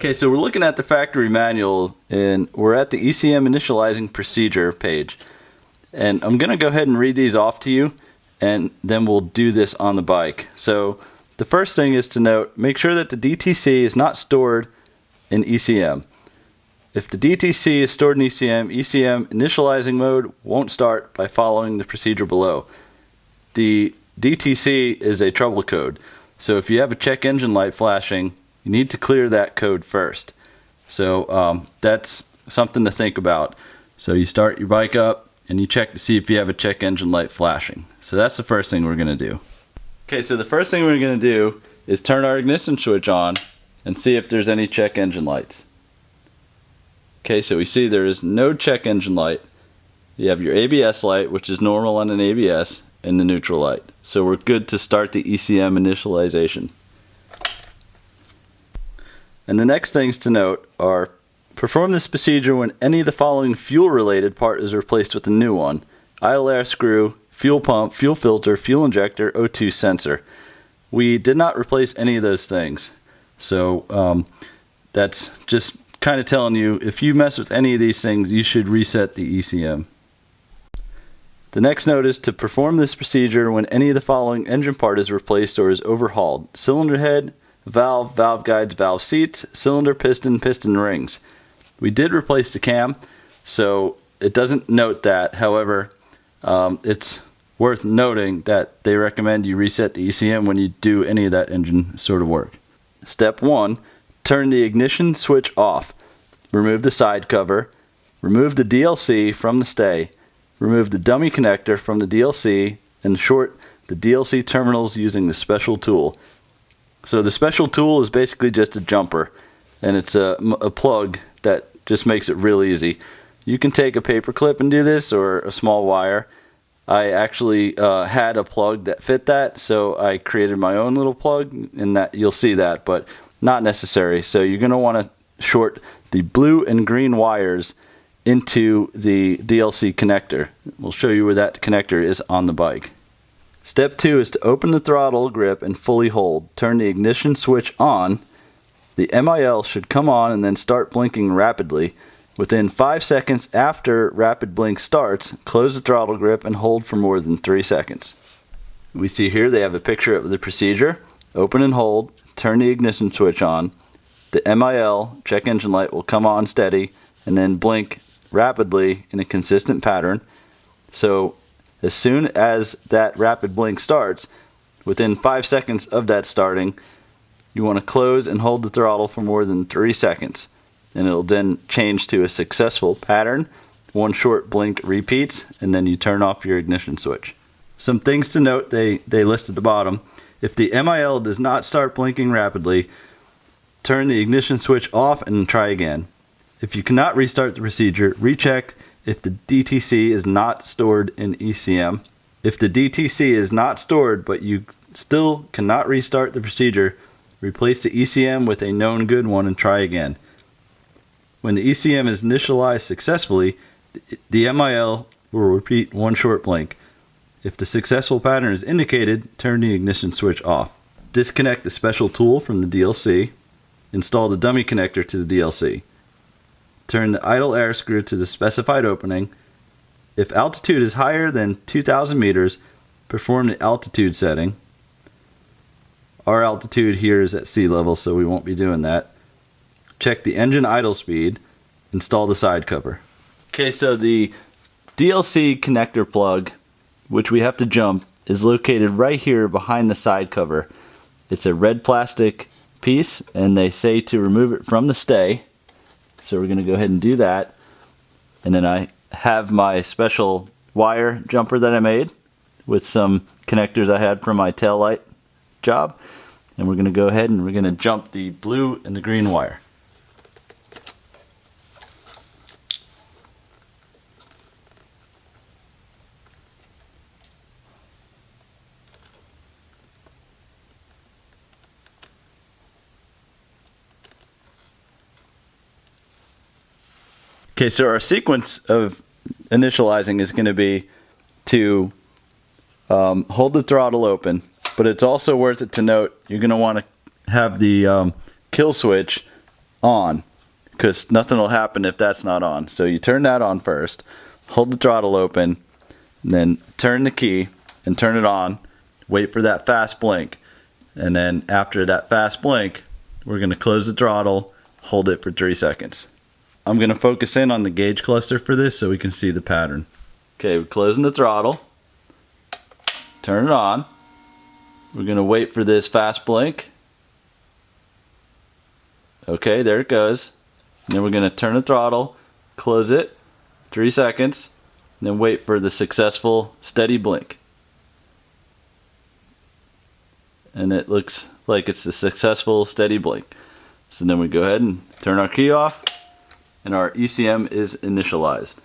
Okay, so we're looking at the factory manual and we're at the ECM initializing procedure page. And I'm going to go ahead and read these off to you and then we'll do this on the bike. So the first thing is to note, make sure that the DTC is not stored in ECM. If the DTC is stored in ECM, ECM initializing mode won't start by following the procedure below. The DTC is a trouble code. So if you have a check engine light flashing, you need to clear that code first. So that's something to think about. So you start your bike up and you check to see if you have a check engine light flashing. So that's the first thing we're going to do. Okay, so the first thing we're going to do is turn our ignition switch on and see if there's any check engine lights. Okay, so we see there is no check engine light. You have your ABS light, which is normal on an ABS, and the neutral light. So we're good to start the ECM initialization. And the next things to note are, perform this procedure when any of the following fuel-related part is replaced with a new one: idle air screw, fuel pump, fuel filter, fuel injector, O2 sensor. We did not replace any of those things. So that's just kind of telling you, if you mess with any of these things, you should reset the ECM. The next note is to perform this procedure when any of the following engine part is replaced or is overhauled: cylinder head, valve, valve guides, valve seats, cylinder piston, piston rings. We did replace the cam, so it doesn't note that. However, it's worth noting that they recommend you reset the ECM when you do any of that engine sort of work. Step 1, turn the ignition switch off. Remove the side cover. Remove the DLC from the stay. Remove the dummy connector from the DLC and short the DLC terminals using the special tool. So the special tool is basically just a jumper, and it's a plug that just makes it real easy. You can take a paper clip and do this, or a small wire. I actually had a plug that fit that, so I created my own little plug, and that you'll see that, but not necessary. So you're going to want to short the blue and green wires into the DLC connector. We'll show you where that connector is on the bike. Step 2 is to open the throttle grip and fully hold. Turn the ignition switch on. The MIL should come on and then start blinking rapidly. Within 5 seconds after rapid blink starts, close the throttle grip and hold for more than 3 seconds. We see here they have a picture of the procedure. Open and hold. Turn the ignition switch on. The MIL, check engine light, will come on steady and then blink rapidly in a consistent pattern. So as soon as that rapid blink starts, within 5 seconds of that starting, you want to close and hold the throttle for more than 3 seconds. And it'll then change to a successful pattern. One short blink repeats, and then you turn off your ignition switch. Some things to note, they list at the bottom. If the MIL does not start blinking rapidly, turn the ignition switch off and try again. If you cannot restart the procedure, recheck if the DTC is not stored in ECM. If the DTC is not stored but you still cannot restart the procedure, replace the ECM with a known good one and try again. When the ECM is initialized successfully, the MIL will repeat one short blink. If the successful pattern is indicated, turn the ignition switch off. Disconnect the special tool from the DLC. Install the dummy connector to the DLC. Turn the idle air screw to the specified opening. If altitude is higher than 2,000 meters, perform the altitude setting. Our altitude here is at sea level, so we won't be doing that. Check the engine idle speed. Install the side cover. Okay, so the DLC connector plug, which we have to jump, is located right here behind the side cover. It's a red plastic piece, and they say to remove it from the stay. So we're going to go ahead and do that. And then I have my special wire jumper that I made with some connectors I had from my tail light job. And we're going to go ahead and we're going to jump the blue and the green wire. Okay, so our sequence of initializing is going to be to hold the throttle open, but it's also worth it to note you're going to want to have the kill switch on, because nothing will happen if that's not on. So you turn that on first, hold the throttle open, and then turn the key and turn it on, wait for that fast blink, and then after that fast blink, we're going to close the throttle, hold it for 3 seconds. I'm going to focus in on the gauge cluster for this so we can see the pattern. Okay, we're closing the throttle, turn it on, we're going to wait for this fast blink. Okay, there it goes. And then we're going to turn the throttle, close it, 3 seconds, and then wait for the successful steady blink. And it looks like it's a successful steady blink. So then we go ahead and turn our key off, and our ECM is initialized.